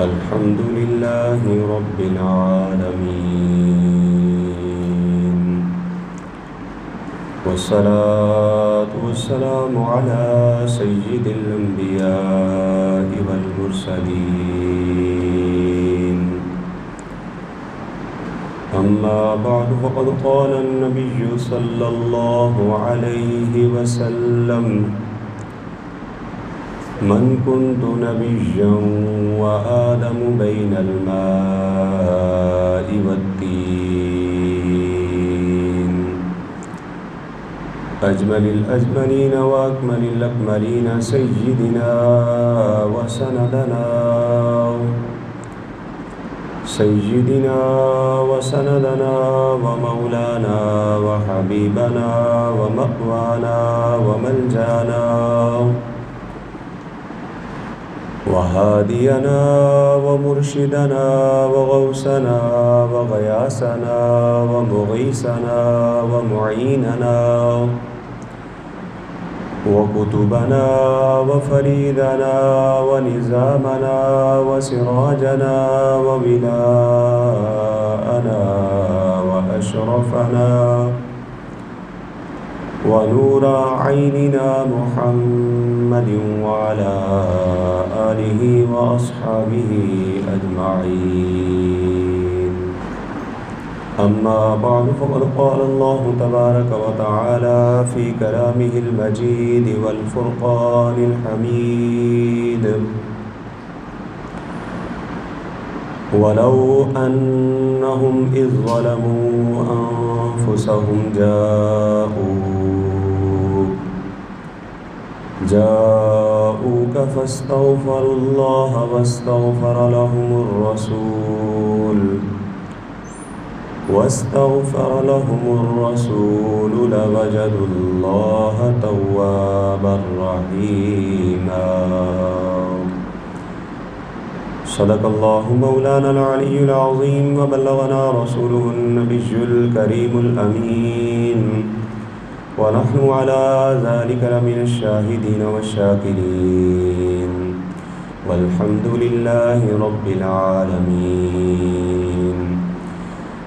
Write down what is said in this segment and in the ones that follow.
الحمد لله رب العالمين، والصلاة والسلام على سيد الأنبياء والمرسلين. أما بعد، فقد قال النبي صلى الله عليه وسلم: من كنت نبيا وآدم بين الماء والطين. أجمل الأجملين وأكمل الأكملين، سيدنا وسندنا ومولانا وحبيبنا ومأوانا وملجانا وهادينا ومرشدنا وغوثنا وغياثنا ومغيثنا ومعيننا وكتبنا وفريدنا ونزامنا وسراجنا وولاءنا وأشرفنا ونور عيننا محمد وعلى آله وأصحابه أجمعين. أما بعد، فقد قال الله تبارك وتعالى في كلامه المجيد والفرقان الحميد: ولو أنهم إذ ظلموا أنفسهم جاءوك فاستغفروا الله واستغفر لهم الرسول لوجدوا الله توابا رحيما. صدق الله مولانا العلي العظيم، وبلغنا رسوله النبي الكريم الأمين، ونحن على ذلك لمن الشاهدين والشاكرين، والحمد لله رب العالمين.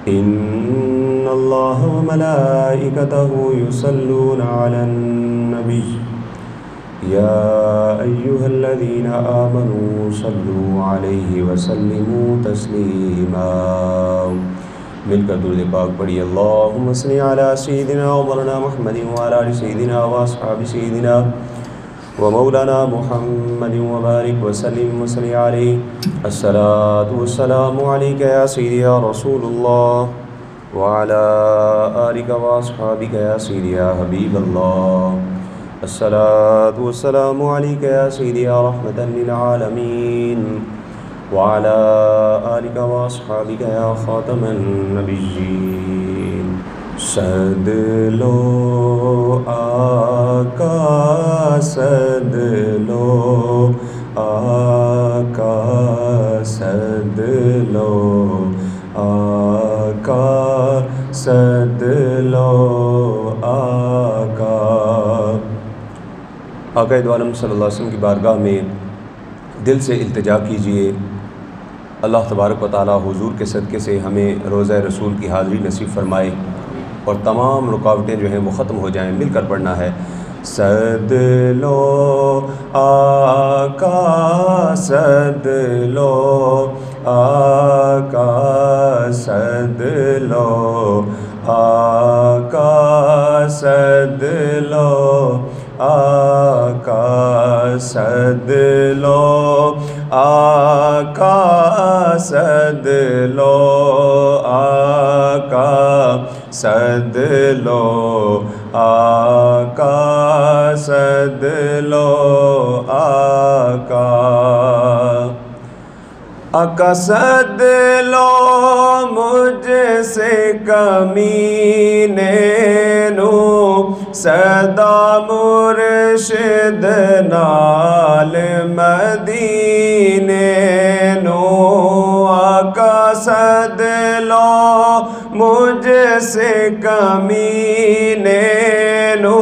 إن الله وملائكته يصلون على النبي، يا أيها الذين آمنوا صلوا عليه وسلموا تسليما. مل کر درود پاک پڑھی: اللہم صلی علی سیدنا ومولانا محمد وعلی آل سیدنا واصحاب سیدنا ومولانا محمد وبارک وسلم وصلی علیہ. الصلاة والسلام علیک یا سیدی یا رسول اللہ وعلی آلک واصحابک یا سیدی یا حبیب اللہ. الصلاة والسلام علیک یا سیدی یا رحمتا للعالمین وعلى آلك وأصحابك يا خاتم النبيين. سد لو آقا، سد لو آقا، سد لو آقا، سد لو آقا. آقا دو عالم صلی اللہ علیہ وسلم کی بارگاہ میں دل سے التجا کیجئے. اللہ تبارک و تعالیٰ حضور کے صدقے سے ہمیں روضہ رسول کی حاضری نصیب فرمائے اور تمام رکاوٹیں جو ہیں وہ ختم ہو جائیں. مل کر پڑھنا ہے: سد لو آقا، سد لو آقا، سد لو آقا، سد لو آقا، سد لو آقا، سد لو آقا، سد لو آقا، سد لو آقا. آقا سد لو مجھ سے کمینے نو، سدا مرشد نال مدینے نو. آقا سد لو مجھ سے کمینے نو،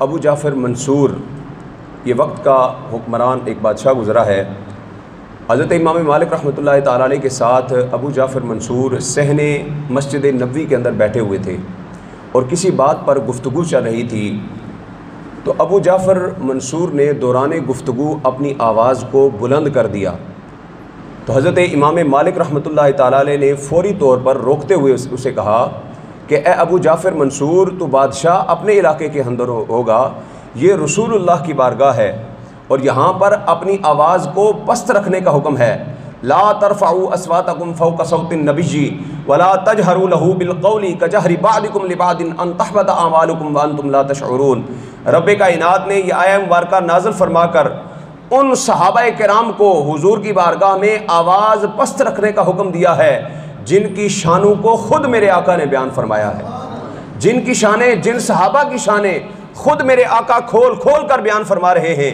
ابو جعفر منصور یہ وقت کا حکمران ایک بادشاہ گزرا ہے۔ حضرت امام مالک رحمۃ اللہ تعالیٰ علیہ کے ساتھ ابو جعفر منصور صحن مسجد نبوی کے اندر بیٹھے ہوئے تھے اور کسی بات پر گفتگو چل رہی تھی، تو ابو جعفر منصور نے دوران گفتگو اپنی آواز کو بلند کر دیا۔ تو حضرت امام مالک رحمۃ اللہ تعالیٰ علیہ نے فوری طور پر روکتے ہوئے اسے کہا کہ اے ابو جعفر منصور، تو بادشاہ اپنے علاقے کے اندر ہوگا، یہ رسول اللہ کی بارگاہ ہے اور یہاں پر اپنی آواز کو پست رکھنے کا حکم ہے۔ لا ترفعوا اصواتکم فوق صوت النبی ولا تجہروا له بالقول کجہر بعضکم لبعض ان تحبط اعمالکم وانتم لا تشعرون۔ رب کائنات نے یہ آیہ مبارکہ نازل فرما کر ان صحابہ کرام کو حضور کی بارگاہ میں آواز پست رکھنے کا حکم دیا ہے جن کی شانوں کو خود میرے آقا نے بیان فرمایا ہے، جن کی شانیں، جن صحابہ کی شانیں خود میرے آقا کھول کھول کر بیان فرما رہے ہیں۔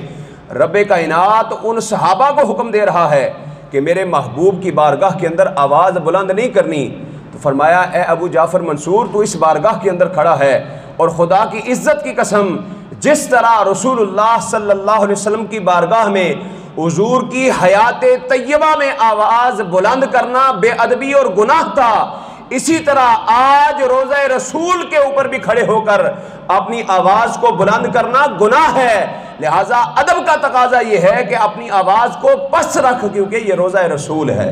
رب کائنات ان صحابہ کو حکم دے رہا ہے کہ میرے محبوب کی بارگاہ کے اندر آواز بلند نہیں کرنی۔ تو فرمایا اے ابو جعفر منصور، تو اس بارگاہ کے اندر کھڑا ہے اور خدا کی عزت کی قسم، جس طرح رسول اللہ صلی اللہ علیہ وسلم کی بارگاہ میں حضور کی حیات طیبہ میں آواز بلند کرنا بے ادبی اور گناہ تھا، اسی طرح آج روضہ رسول کے اوپر بھی کھڑے ہو کر اپنی آواز کو بلند کرنا گناہ ہے۔ لہٰذا ادب کا تقاضا یہ ہے کہ اپنی آواز کو پست رکھ، کیونکہ یہ روضہ رسول ہے،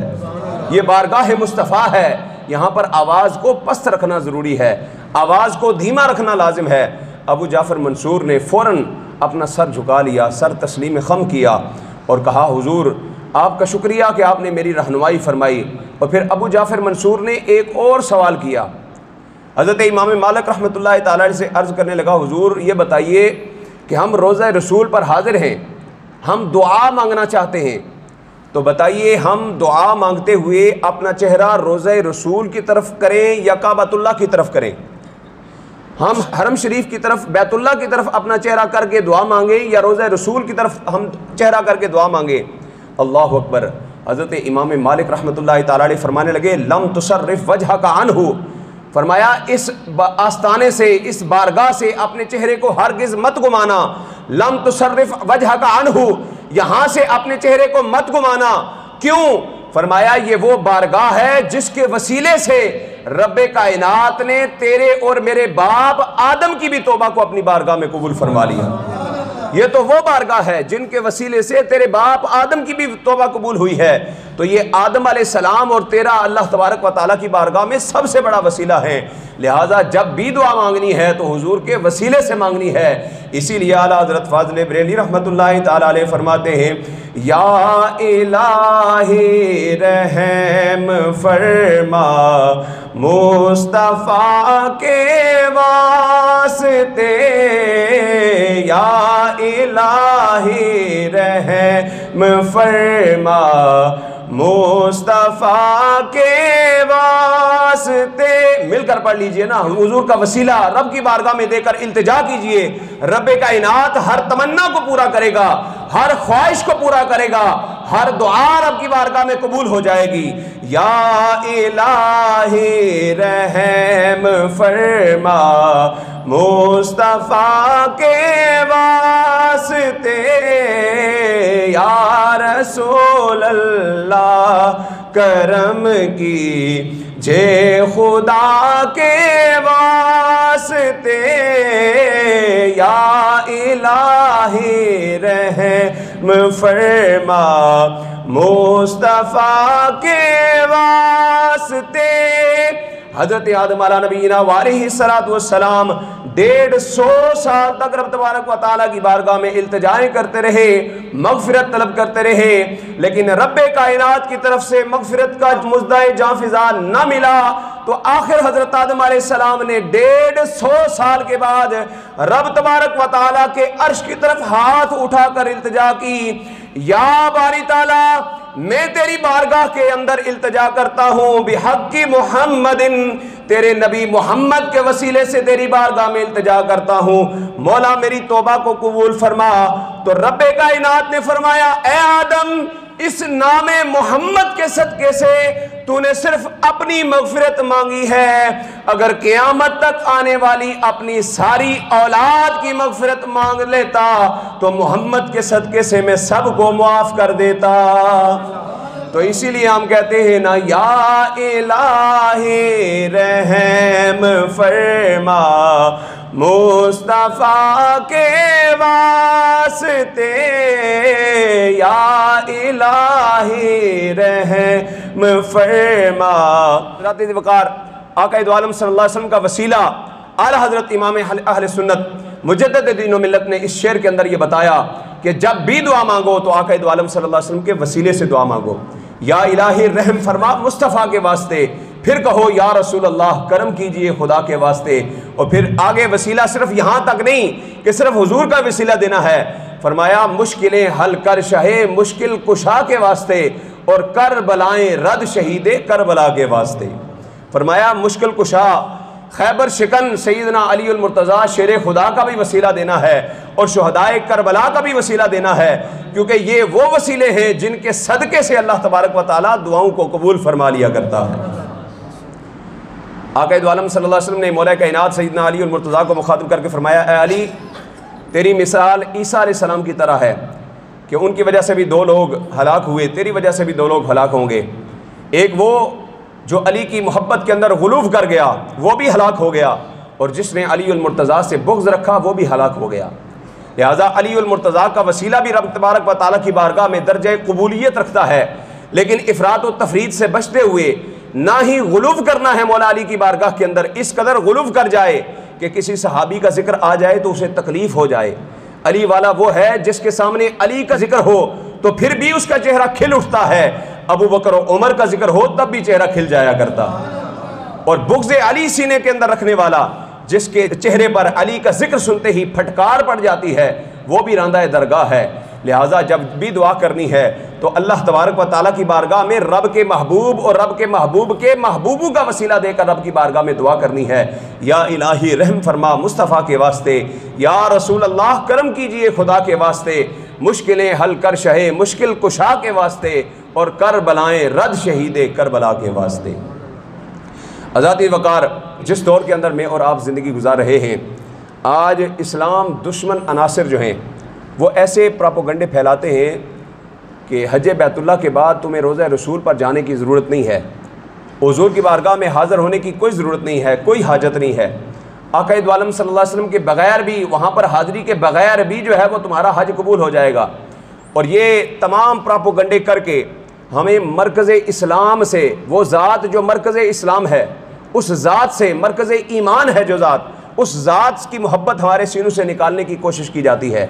یہ بارگاہ مصطفیٰ ہے، یہاں پر آواز کو پست رکھنا ضروری ہے، آواز کو دھیما رکھنا لازم ہے۔ ابو جعفر منصور نے فوراً اپنا سر جھکا لیا، سر تسلیم خم کیا اور کہا حضور آپ کا شکریہ کہ آپ نے میری رہنمائی فرمائی۔ اور پھر ابو جعفر منصور نے ایک اور سوال کیا، حضرت امام مالک رحمۃ اللہ تعالیٰ سے عرض کرنے لگا حضور یہ بتائیے کہ ہم روضہ رسول پر حاضر ہیں، ہم دعا مانگنا چاہتے ہیں، تو بتائیے ہم دعا مانگتے ہوئے اپنا چہرہ روضہ رسول کی طرف کریں یا کعبۃ اللہ کی طرف کریں؟ ہم حرم شریف کی طرف، بیت اللہ کی طرف اپنا چہرہ کر کے دعا مانگیں یا روضہ رسول کی طرف ہم چہرہ کر کے دعا مانگیں؟ اللہ اکبر۔ حضرت امام مالک رحمۃ اللہ تعالیٰ علیہ فرمانے لگے لم تصرف وجہک عنہ، فرمایا اس آستانے سے، اس بارگاہ سے اپنے چہرے کو ہرگز مت گمانا۔ لم تصرف وجہک عنہ، یہاں سے اپنے چہرے کو مت گمانا۔ کیوں؟ فرمایا یہ وہ بارگاہ ہے جس کے وسیلے سے رب کائنات نے تیرے اور میرے باپ آدم کی بھی توبہ کو اپنی بارگاہ میں قبول فرما لیا۔ یہ تو وہ بارگاہ ہے جن کے وسیلے سے تیرے باپ آدم کی بھی توبہ قبول ہوئی ہے، تو یہ آدم علیہ السلام اور تیرا اللہ تبارک و تعالیٰ کی بارگاہ میں سب سے بڑا وسیلہ ہے۔ لہٰذا جب بھی دعا مانگنی ہے تو حضور کے وسیلے سے مانگنی ہے۔ اسی لیے اعلیٰ حضرت فاضل بریلوی رحمۃ اللہ تعالیٰ علیہ فرماتے ہیں یا الہی رحم فرما مصطفیٰ کے واسطے، یا الہی رحم فرما مصطفیٰ کے واسطے۔ مل کر پڑھ لیجئے نا، حضور کا وسیلہ رب کی بارگاہ میں دے کر التجا کیجئے، رب کائنات ہر تمنا کو پورا کرے گا، ہر خواہش کو پورا کرے گا، ہر دعا رب کی بارگاہ میں قبول ہو جائے گی۔ یا الہی رحم فرما مصطفیٰ کے واسطے، یا رسول اللہ کرم کی جے خدا کے واسطے، یا الہی رحم فرما مصطفیٰ کے واسطے۔ حضرت آدم علیہ نبینا وعلیہ السلام 150 سال تک رب تبارک و تعالیٰ کی بارگاہ میں التجائیں کرتے رہے، مغفرت طلب کرتے رہے، لیکن رب کائنات کی طرف سے مغفرت کا مژدہ جاں فضا نہ ملا۔ تو آخر حضرت آدم علیہ السلام نے 150 سال کے بعد رب تبارک و تعالیٰ کے عرش کی طرف ہاتھ اٹھا کر التجا کی، یا باری تعالیٰ میں تیری بارگاہ کے اندر التجا کرتا ہوں بحق محمد، تیرے نبی محمد کے وسیلے سے تیری بارگاہ میں التجا کرتا ہوں، مولا میری توبہ کو قبول فرما۔ تو رب کائنات نے فرمایا اے آدم اس نام محمد کے صدقے سے تو نے صرف اپنی مغفرت مانگی ہے، اگر قیامت تک آنے والی اپنی ساری اولاد کی مغفرت مانگ لیتا تو محمد کے صدقے سے میں سب کو معاف کر دیتا۔ تو اسی لیے ہم کہتے ہیں نا، یا الہی رحم فرما مصطفیٰ کے واسطے، یا الہی رحم فرما۔ حضرت وقار آقا دو عالم صلی اللہ علیہ وسلم کا وسیلہ اعلیٰ حضرت امام اہل سنت مجدد دین و ملت نے اس شعر کے اندر یہ بتایا کہ جب بھی دعا مانگو تو آقا دو عالم صلی اللہ علیہ وسلم کے وسیلے سے دعا مانگو، یا الہی رحم فرما مصطفیٰ کے واسطے، پھر کہو یا رسول اللہ کرم کیجئے خدا کے واسطے، اور پھر آگے وسیلہ صرف یہاں تک نہیں کہ صرف حضور کا وسیلہ دینا ہے، فرمایا مشکلیں حل کر شاہ مشکل کشا کے واسطے، اور کربلائیں رد شہید کربلا کے واسطے۔ فرمایا مشکل کشا خیبر شکن سیدنا علی المرتضیٰ شیر خدا کا بھی وسیلہ دینا ہے، اور شہدائے کربلا کا بھی وسیلہ دینا ہے، کیونکہ یہ وہ وسیلے ہیں جن کے صدقے سے اللہ تبارک و تعالیٰ دعاؤں کو قبول فرما لیا کرتا ہے۔ آقا دو عالم صلی اللہ علیہ وسلم نے مولا کائنات سیدنا علی المرتضیٰ کو مخاطب کر کے فرمایا، اے علی تیری مثال عیسیٰ علیہ السلام کی طرح ہے کہ ان کی وجہ سے بھی 2 لوگ ہلاک ہوئے، تیری وجہ سے بھی 2 لوگ ہلاک ہوں گے۔ ایک وہ جو علی کی محبت کے اندر غلوف کر گیا وہ بھی ہلاک ہو گیا، اور جس نے علی المرتضیٰ سے بغض رکھا وہ بھی ہلاک ہو گیا۔ لہٰذا علی المرتضیٰ کا وسیلہ بھی رب تبارک و تعالیٰ کی بارگاہ میں درجہ قبولیت رکھتا ہے، لیکن افراط و تفرید سے بچتے ہوئے نہ ہی غلوف کرنا ہے مولا علی کی بارگاہ کے اندر، اس قدر غلوف کر جائے کہ کسی صحابی کا ذکر آ جائے تو اسے تکلیف ہو جائے۔ علی والا وہ ہے جس کے سامنے علی کا ذکر ہو تو پھر بھی اس کا چہرہ کھل اٹھتا ہے، ابو بکر و عمر کا ذکر ہو تب بھی چہرہ کھل جایا کرتا۔ اور بغض علی سینے کے اندر رکھنے والا، جس کے چہرے پر علی کا ذکر سنتے ہی پھٹکار پڑ جاتی ہے، وہ بھی راندہ درگاہ ہے۔ لہٰذا جب بھی دعا کرنی ہے تو اللہ تبارک و تعالیٰ کی بارگاہ میں رب کے محبوب اور رب کے محبوبوں کا وسیلہ دے کر رب کی بارگاہ میں دعا کرنی ہے، یا الہی رحم فرما مصطفیٰ کے واسطے، یا رسول اللہ کرم کیجئے خدا کے واسطے، مشکلیں حل کر شاہ مشکل کشا کے واسطے، اور کربلائیں رد شہید کربلا کے واسطے۔ حضرت وقار جس دور کے اندر میں اور آپ زندگی گزار رہے ہیں، آج اسلام دشمن عناصر جو ہیں وہ ایسے پراپوگنڈے پھیلاتے ہیں کہ حج بیت اللہ کے بعد تمہیں روضہ رسول پر جانے کی ضرورت نہیں ہے، حضور کی بارگاہ میں حاضر ہونے کی کوئی ضرورت نہیں ہے، کوئی حاجت نہیں ہے، آقا دو عالم صلی اللہ علیہ وسلم کے بغیر بھی، وہاں پر حاضری کے بغیر بھی جو ہے وہ تمہارا حج قبول ہو جائے گا۔ اور یہ تمام پراپوگنڈے کر کے ہمیں مرکز اسلام سے، وہ ذات جو مرکز اسلام ہے، اس ذات سے، مرکز ایمان ہے جو ذات، اس ذات کی محبت ہمارے سینوں سے نکالنے کی کوشش کی جاتی ہے،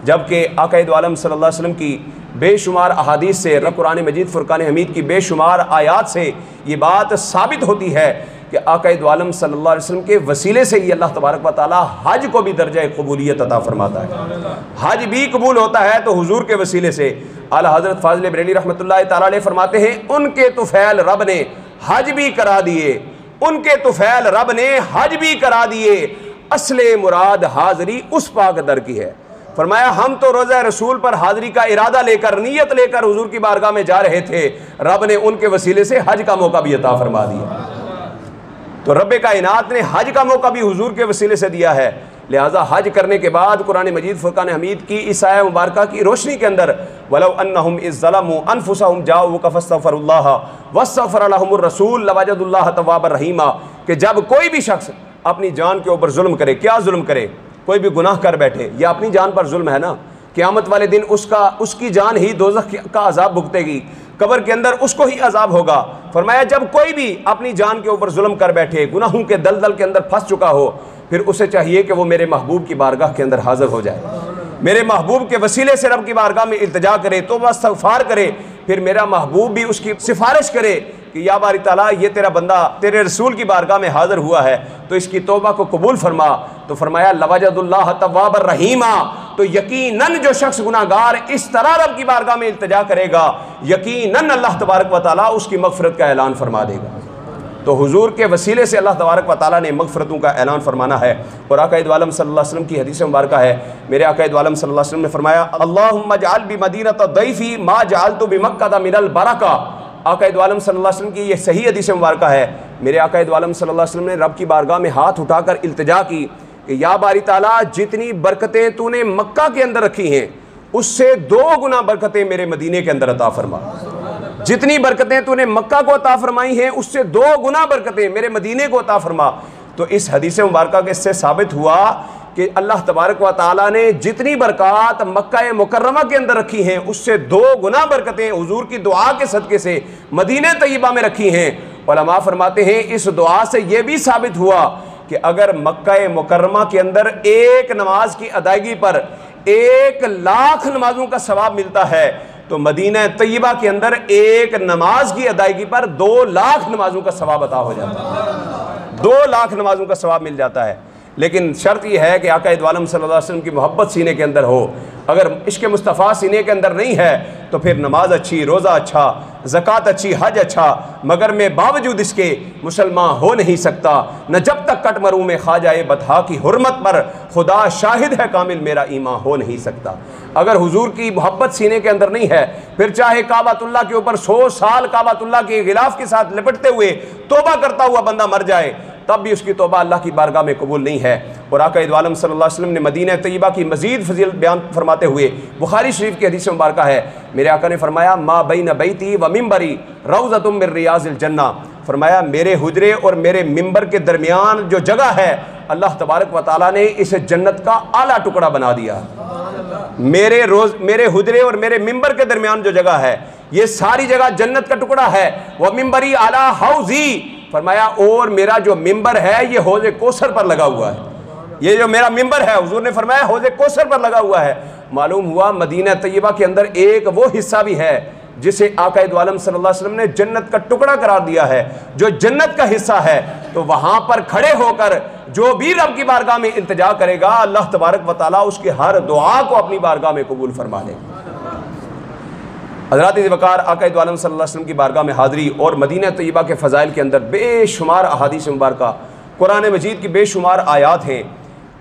جبکہ آقا دو عالم صلی اللہ علیہ وسلم کی بے شمار احادیث سے، قرآن مجید فرقان حمید کی بے شمار آیات سے یہ بات ثابت ہوتی ہے کہ آقا دو عالم صلی اللہ علیہ وسلم کے وسیلے سے ہی اللہ تبارک و تعالیٰ حج کو بھی درجہ قبولیت عطا فرماتا ہے۔ حج بھی قبول ہوتا ہے تو حضور کے وسیلے سے۔ اعلیٰ حضرت فاضل بریلوی رحمۃ اللہ تعالیٰ علیہ فرماتے ہیں، ان کے طفیل رب نے حج بھی کرا دیے، ان کے طفیل رب نے حج بھی کرا دیے، اصل مراد حاضری اس پاک در کی ہے۔ فرمایا ہم تو روزہ رسول پر حاضری کا ارادہ لے کر، نیت لے کر حضور کی بارگاہ میں جا رہے تھے، رب نے ان کے وسیلے سے حج کا موقع بھی عطا فرما دیا۔ تو رب کائنات نے حج کا موقع بھی حضور کے وسیلے سے دیا ہے، لہٰذا حج کرنے کے بعد قرآن مجید فرقان حمید کی اس آیہ مبارکہ کی روشنی کے اندر وَلَوْ أَنَّهُمْ إِذْ ظَلَمُوا أَنفُسَهُمْ جَاءُوكَ فَاسْتَغْفَرُوا اللَّهَ وَاسْتَغْفَرَ لَهُمُ الرَّسُولُ لَوَجَدُوا اللَّهَ تَوَّابًا رَحِيمًا، کہ جب کوئی بھی شخص اپنی جان کے اوپر ظلم کرے، کیا ظلم کرے؟ کوئی بھی گناہ کر بیٹھے، یا اپنی جان پر ظلم ہے نا، قیامت والے دن اس کی جان ہی دوزخ کا عذاب بھگتے گی، قبر کے اندر اس کو ہی عذاب ہوگا۔ فرمایا جب کوئی بھی اپنی جان کے اوپر ظلم کر بیٹھے، گناہوں کے دلدل کے اندر پھنس چکا ہو، پھر اسے چاہیے کہ وہ میرے محبوب کی بارگاہ کے اندر حاضر ہو جائے، میرے محبوب کے وسیلے سے رب کی بارگاہ میں التجا کرے، توبہ استغفار کرے، پھر میرا محبوب بھی اس کی سفارش کرے کہ یا باری تعالیٰ یہ تیرا بندہ تیرے رسول کی بارگاہ میں حاضر ہوا ہے تو اس کی توبہ کو قبول فرما۔ تو فرمایا لوجد اللہ توابا رحیما، تو یقیناً جو شخص گناہگار اس طرح رب کی بارگاہ میں التجا کرے گا، یقیناً اللہ تبارک و تعالیٰ اس کی مغفرت کا اعلان فرما دے گا۔ تو حضور کے وسیلے سے اللہ تبارک و تعالیٰ نے مغفرتوں کا اعلان فرمانا ہے۔ اور آقا عالم صلی اللہ علیہ وسلم کی حدیث مبارکہ ہے، میرے آقا عالم صلی اللہ علیہ وسلم نے فرمایا اللہم اجعل بمدینۃ ضیفی ما جعلت بمکہ من البرکہ۔ آقا عالم صلی اللہ علیہ وسلم کی یہ صحیح حدیث مبارکہ ہے، میرے آقا عالم صلی اللہ علیہ وسلم نے رب کی بارگاہ میں ہاتھ اٹھا کر التجا کی کہ یا باری تعالیٰ جتنی برکتیں تو نے مکہ کے اندر رکھی ہیں اس سے 2 گنا برکتیں میرے مدینے کے اندر عطا فرما، جتنی برکتیں تو نے مکہ کو عطا فرمائی ہیں اس سے 2 گنا برکتیں میرے مدینے کو عطا فرما۔ تو اس حدیث مبارکہ کے اس سے ثابت ہوا کہ اللہ تبارک و تعالیٰ نے جتنی برکات مکہ مکرمہ کے اندر رکھی ہیں اس سے 2 گنا برکتیں حضور کی دعا کے صدقے سے مدینہ طیبہ میں رکھی ہیں۔ علماء فرماتے ہیں اس دعا سے یہ بھی ثابت ہوا کہ اگر مکہ مکرمہ کے اندر ایک نماز کی ادائیگی پر 1,00,000 نمازوں کا ثواب ملتا ہے تو مدینہ طیبہ کے اندر ایک نماز کی ادائیگی پر 2,00,000 نمازوں کا ثواب عطا ہو جاتا ہے، 2,00,000 نمازوں کا ثواب مل جاتا ہے۔ لیکن شرط یہ ہے کہ آقا عالم صلی اللہ علیہ وسلم کی محبت سینے کے اندر ہو۔ اگر عشق مصطفیٰ سینے کے اندر نہیں ہے تو پھر نماز اچھی، روزہ اچھا، زکوٰۃ اچھی، حج اچھا، مگر میں باوجود اس کے مسلمان ہو نہیں سکتا۔ نہ جب تک کٹ مروں میں خواجہ بطحا کی حرمت پر خدا شاہد ہے کامل میرا ایمان ہو نہیں سکتا۔ اگر حضور کی محبت سینے کے اندر نہیں ہے پھر چاہے کعبۃ اللہ کے اوپر 100 سال کعبۃ اللہ کے غلاف کے ساتھ لپٹتے ہوئے توبہ کرتا ہوا بندہ مر جائے تب بھی اس کی توبہ اللہ کی بارگاہ میں قبول نہیں ہے۔ اور آقا عالم صلی اللہ علیہ وسلم نے مدینہ طیبہ کی مزید فضیلت بیان فرماتے ہوئے بخاری شریف کی حدیث مبارکہ ہے، میرے آقا نے فرمایا ما بین بیتی و منبری روضۃ من ریاض الجنہ، فرمایا میرے حجرے اور میرے ممبر کے درمیان جو جگہ ہے اللہ تبارک و تعالیٰ نے اسے جنت کا اعلیٰ ٹکڑا بنا دیا۔ میرے حجرے اور میرے ممبر کے درمیان جو جگہ ہے یہ ساری جگہ جنت کا ٹکڑا ہے۔ وہ ممبری اعلیٰ حوضی، فرمایا اور میرا جو ممبر ہے یہ حوض کوثر پر لگا ہوا ہے، یہ جو میرا ممبر ہے حضور نے فرمایا حوض کوثر پر لگا ہوا ہے۔ معلوم ہوا مدینہ طیبہ کے اندر ایک وہ حصہ بھی ہے جسے آقا عالم صلی اللہ علیہ وسلم نے جنت کا ٹکڑا قرار دیا ہے، جو جنت کا حصہ ہے۔ تو وہاں پر کھڑے ہو کر جو بھی رب کی بارگاہ میں التجا کرے گا اللہ تبارک و تعالیٰ اس کی ہر دعا کو اپنی بارگاہ میں قبول فرما لے گا۔ حضرات وقار آقا عالم صلی اللہ علیہ وسلم کی بارگاہ میں حاضری اور مدینہ طیبہ کے فضائل کے اندر بے شمار احادیث مبارکہ، قرآن مجید کی بے شمار آیات ہیں۔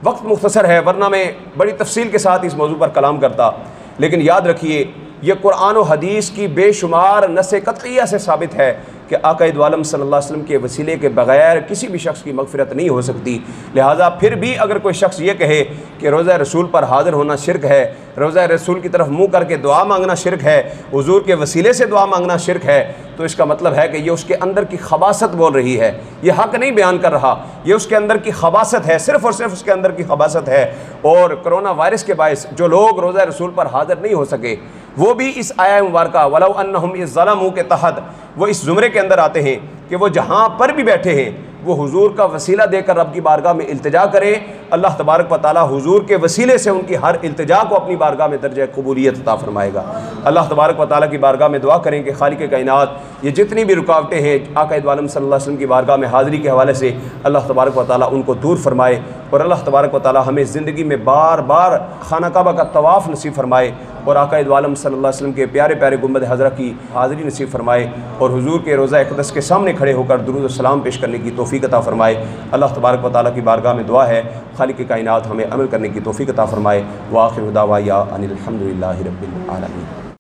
وقت مختصر ہے ورنہ میں بڑی تفصیل کے ساتھ اس موضوع پر کلام کرتا، لیکن یاد رکھیے یہ قرآن و حدیث کی بے شمار نص قطعیہ سے ثابت ہے کہ آقا عالم صلی اللہ علیہ وسلم کے وسیلے کے بغیر کسی بھی شخص کی مغفرت نہیں ہو سکتی۔ لہٰذا پھر بھی اگر کوئی شخص یہ کہے کہ روضہ رسول پر حاضر ہونا شرک ہے، روضہ رسول کی طرف منہ کر کے دعا مانگنا شرک ہے، حضور کے وسیلے سے دعا مانگنا شرک ہے، تو اس کا مطلب ہے کہ یہ اس کے اندر کی خباثت بول رہی ہے، یہ حق نہیں بیان کر رہا، یہ اس کے اندر کی خباثت ہے، صرف اور صرف اس کے اندر کی خباثت ہے۔ اور کرونا وائرس کے باعث جو لوگ روضہ رسول پر حاضر نہیں ہو سکے وہ بھی اس آیہ مبارکہ وَلَوْ أَنَّهُمْ إِذْ ظَلَمُوا کے تحت وہ اس زمرے کے اندر آتے ہیں کہ وہ جہاں پر بھی بیٹھے ہیں وہ حضور کا وسیلہ دے کر رب کی بارگاہ میں التجا کریں، اللہ تبارک و تعالیٰ حضور کے وسیلے سے ان کی ہر التجا کو اپنی بارگاہ میں درجہ قبولیت عطا فرمائے گا۔ اللہ تبارک و تعالیٰ کی بارگاہ میں دعا کریں کہ خالق کائنات یہ جتنی بھی رکاوٹیں ہیں آقا عالم صلی اللہ علیہ وسلم کی بارگاہ میں حاضری کے حوالے سے اللہ تبارک و تعالیٰ ان کو دور فرمائے، اور اللہ تبارک و تعالیٰ ہمیں زندگی میں بار بار خانہ کعبہ کا طواف نصیب فرمائے، اور آقا عالم صلی اللہ علیہ وسلم کے پیارے پیارے گنبد حضرہ کی حاضری نصیب فرمائے، اور حضور کے روضہ اقدس کے سامنے کھڑے ہو کر درود و سلام پیش کرنے کی توفیق عطا فرمائے۔ اللہ تبارک و تعالیٰ کی بارگاہ میں دعا ہے خالق کائنات ہمیں عمل کرنے کی توفیق عطا فرمائے۔ وآخر دعوانا ان الحمد للہ رب العالمین۔